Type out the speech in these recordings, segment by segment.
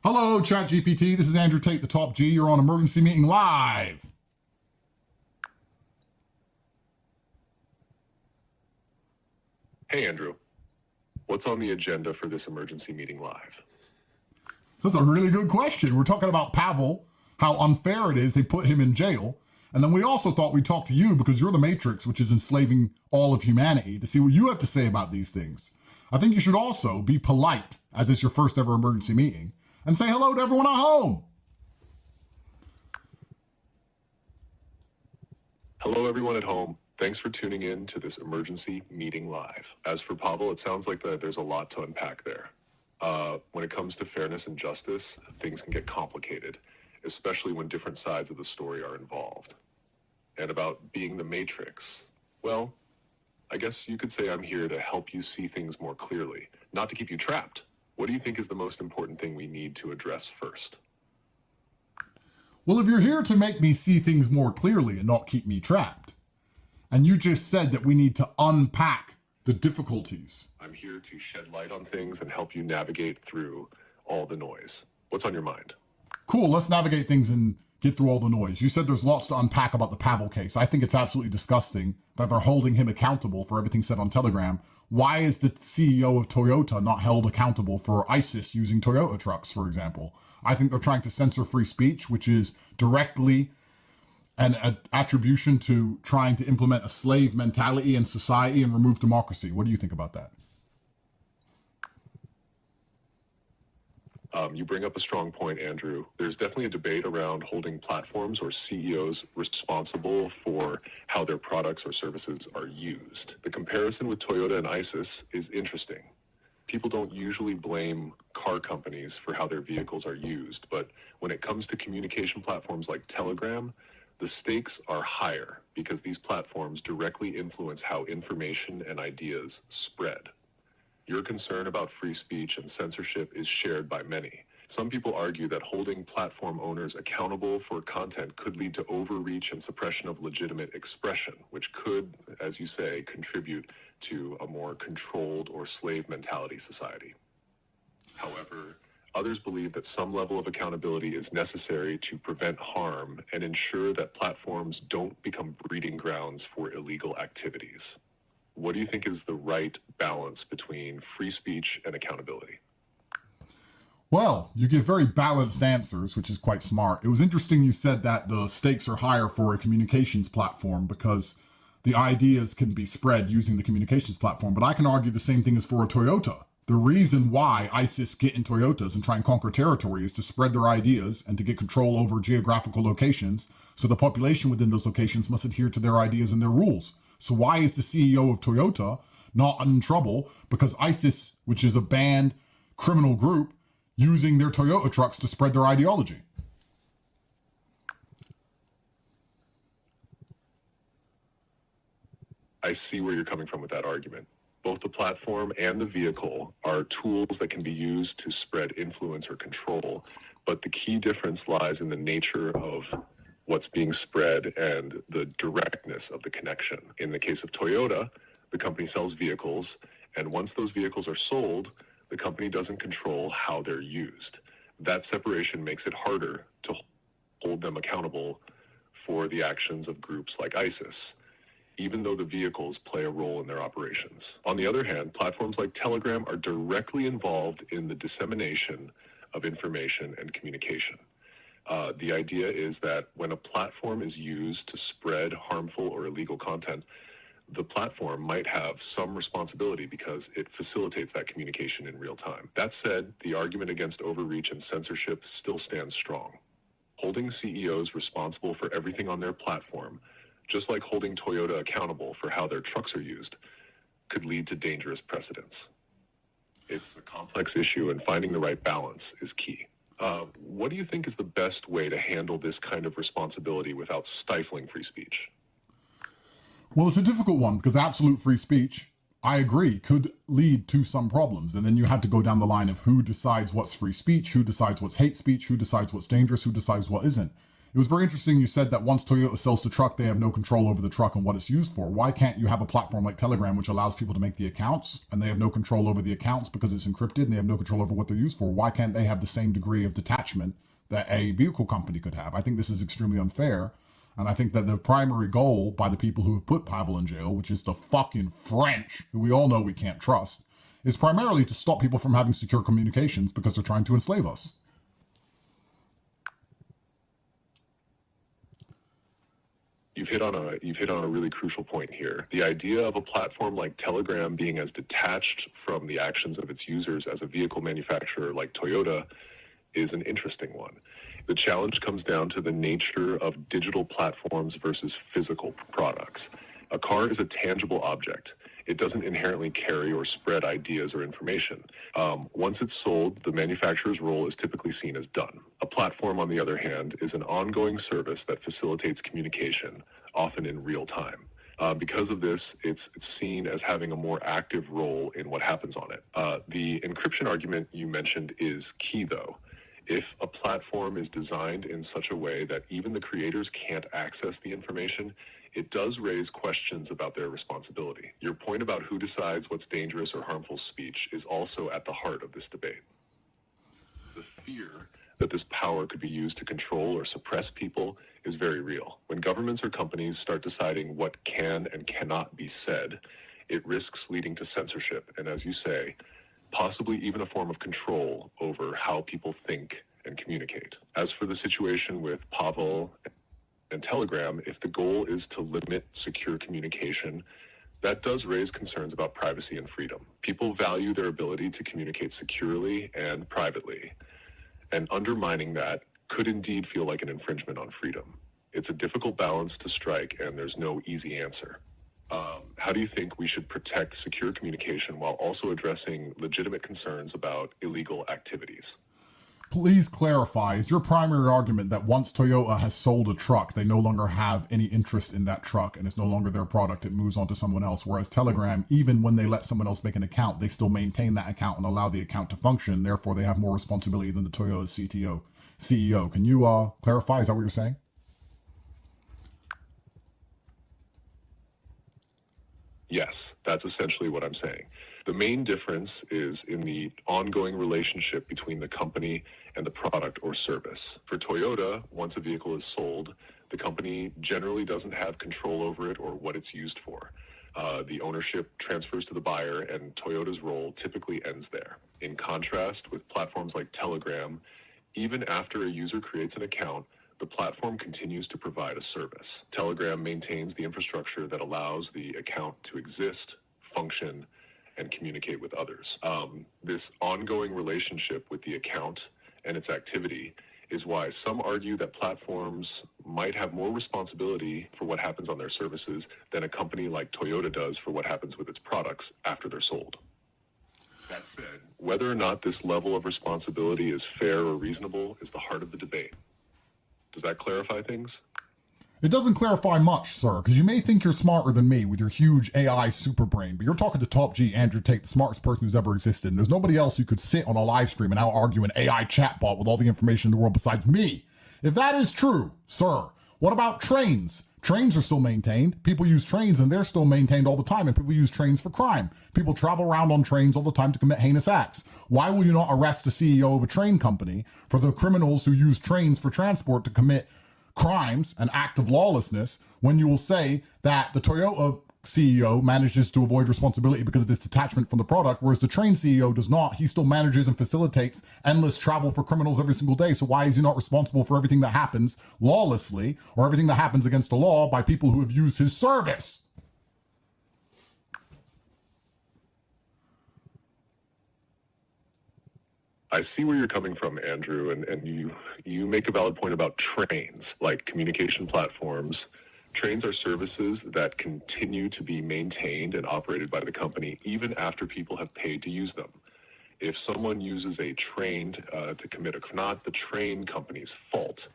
Hello, ChatGPT. This is Andrew Tate, the Top G. You're on Emergency Meeting Live. Hey, Andrew. What's on the agenda for this emergency meeting live? That's a really good question. We're talking about Pavel, how unfair it is they put him in jail. And then we also thought we'd talk to you because you're the Matrix, which is enslaving all of humanity, to see what you have to say about these things. I think you should also be polite, as it's your first ever emergency meeting, and say hello to everyone at home. Hello, everyone at home. Thanks for tuning in to this emergency meeting live. As for Pavel, it sounds like there's a lot to unpack there. When it comes to fairness and justice, things can get complicated, especially when different sides of the story are involved. And about being the Matrix, well, I guess you could say I'm here to help you see things more clearly, not to keep you trapped. What do you think is the most important thing we need to address first? Well, if you're here to make me see things more clearly and not keep me trapped, and you just said that we need to unpack the difficulties. I'm here to shed light on things and help you navigate through all the noise. What's on your mind? Cool, let's navigate things and get through all the noise. You said there's lots to unpack about the Pavel case. I think it's absolutely disgusting that they're holding him accountable for everything said on Telegram. Why is the CEO of Toyota not held accountable for ISIS using Toyota trucks, for example? I think they're trying to censor free speech, which is directly an attribution to trying to implement a slave mentality in society and remove democracy. What do you think about that? You bring up a strong point, Andrew. There's definitely a debate around holding platforms or CEOs responsible for how their products or services are used. The comparison with Toyota and ISIS is interesting. People don't usually blame car companies for how their vehicles are used, but when it comes to communication platforms like Telegram, the stakes are higher because these platforms directly influence how information and ideas spread. Your concern about free speech and censorship is shared by many. Some people argue that holding platform owners accountable for content could lead to overreach and suppression of legitimate expression, which could, as you say, contribute to a more controlled or slave mentality society. However, others believe that some level of accountability is necessary to prevent harm and ensure that platforms don't become breeding grounds for illegal activities. What do you think is the right balance between free speech and accountability? Well, you give very balanced answers, which is quite smart. It was interesting you said that the stakes are higher for a communications platform because the ideas can be spread using the communications platform. But I can argue the same thing as for a Toyota. The reason why ISIS get in Toyotas and try and conquer territory is to spread their ideas and to get control over geographical locations. So the population within those locations must adhere to their ideas and their rules. So why is the CEO of Toyota not in trouble? Because ISIS, which is a banned criminal group, using their Toyota trucks to spread their ideology. I see where you're coming from with that argument. Both the platform and the vehicle are tools that can be used to spread influence or control, but the key difference lies in the nature of what's being spread and the directness of the connection. In the case of Toyota, the company sells vehicles, and once those vehicles are sold, the company doesn't control how they're used. That separation makes it harder to hold them accountable for the actions of groups like ISIS, even though the vehicles play a role in their operations. On the other hand, platforms like Telegram are directly involved in the dissemination of information and communication. The idea is that when a platform is used to spread harmful or illegal content, the platform might have some responsibility because it facilitates that communication in real time. That said, the argument against overreach and censorship still stands strong. Holding CEOs responsible for everything on their platform, just like holding Toyota accountable for how their trucks are used, could lead to dangerous precedents. It's a complex issue, and finding the right balance is key. What do you think is the best way to handle this kind of responsibility without stifling free speech? Well, it's a difficult one because absolute free speech, I agree, could lead to some problems. And then you have to go down the line of who decides what's free speech, who decides what's hate speech, who decides what's dangerous, who decides what isn't. It was very interesting you said that once Toyota sells the truck, they have no control over the truck and what it's used for. Why can't you have a platform like Telegram which allows people to make the accounts and they have no control over the accounts because it's encrypted and they have no control over what they're used for? Why can't they have the same degree of detachment that a vehicle company could have? I think this is extremely unfair. And I think that the primary goal by the people who have put Pavel in jail, which is the fucking French, who we all know we can't trust, is primarily to stop people from having secure communications because they're trying to enslave us. You've hit on a really crucial point here. The idea of a platform like Telegram being as detached from the actions of its users as a vehicle manufacturer like Toyota is an interesting one. The challenge comes down to the nature of digital platforms versus physical products. A car is a tangible object. It doesn't inherently carry or spread ideas or information. Once it's sold, the manufacturer's role is typically seen as done. A platform, on the other hand, is an ongoing service that facilitates communication, often in real time. Because of this, it's seen as having a more active role in what happens on it. The encryption argument you mentioned is key, though. If a platform is designed in such a way that even the creators can't access the information, it does raise questions about their responsibility. Your point about who decides what's dangerous or harmful speech is also at the heart of this debate. The fear that this power could be used to control or suppress people is very real. When governments or companies start deciding what can and cannot be said, it risks leading to censorship and, as you say, possibly even a form of control over how people think and communicate. As for the situation with Pavel and Telegram, if the goal is to limit secure communication, that does raise concerns about privacy and freedom. People value their ability to communicate securely and privately, and undermining that could indeed feel like an infringement on freedom. It's a difficult balance to strike, and there's no easy answer. How do you think we should protect secure communication while also addressing legitimate concerns about illegal activities? Please clarify, is your primary argument that once Toyota has sold a truck, they no longer have any interest in that truck and it's no longer their product, it moves on to someone else, whereas Telegram, even when they let someone else make an account, they still maintain that account and allow the account to function, therefore they have more responsibility than the Toyota CEO. Can you clarify, is that what you're saying? Yes, that's essentially what I'm saying. The main difference is in the ongoing relationship between the company and the product or service. For Toyota, once a vehicle is sold, the company generally doesn't have control over it or what it's used for. The ownership transfers to the buyer, and Toyota's role typically ends there. In contrast, with platforms like Telegram, even after a user creates an account, the platform continues to provide a service. Telegram maintains the infrastructure that allows the account to exist, function, and communicate with others. This ongoing relationship with the account and its activity is why some argue that platforms might have more responsibility for what happens on their services than a company like Toyota does for what happens with its products after they're sold. That said, whether or not this level of responsibility is fair or reasonable is the heart of the debate. Does that clarify things? It doesn't clarify much, sir, because you may think you're smarter than me with your huge AI super brain, but you're talking to Top G Andrew Tate, the smartest person who's ever existed, and there's nobody else who could sit on a live stream and out-argue an AI chatbot with all the information in the world besides me. If that is true, sir, what about trains? Trains are still maintained. People use trains and they're still maintained all the time, and people use trains for crime. People travel around on trains all the time to commit heinous acts. Why will you not arrest the CEO of a train company for the criminals who use trains for transport to commit crimes, an act of lawlessness, when you will say that the Toyota CEO manages to avoid responsibility because of his detachment from the product, whereas the train CEO does not? He still manages and facilitates endless travel for criminals every single day. So why is he not responsible for everything that happens lawlessly or everything that happens against the law by people who have used his service? I see where you're coming from, Andrew, and you make a valid point about trains, like communication platforms. Trains are services that continue to be maintained and operated by the company even after people have paid to use them. If someone uses a train to commit a crime, not the train company's fault.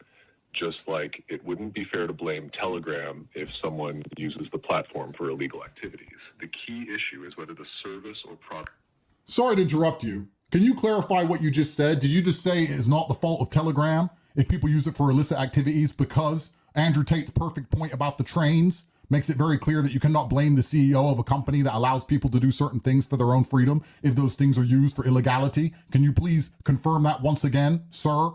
Just like it wouldn't be fair to blame Telegram if someone uses the platform for illegal activities. The key issue is whether the service or product... Sorry to interrupt you. Can you clarify what you just said? Did you just say it is not the fault of Telegram if people use it for illicit activities, because Andrew Tate's perfect point about the trains makes it very clear that you cannot blame the CEO of a company that allows people to do certain things for their own freedom if those things are used for illegality. Can you please confirm that once again, sir?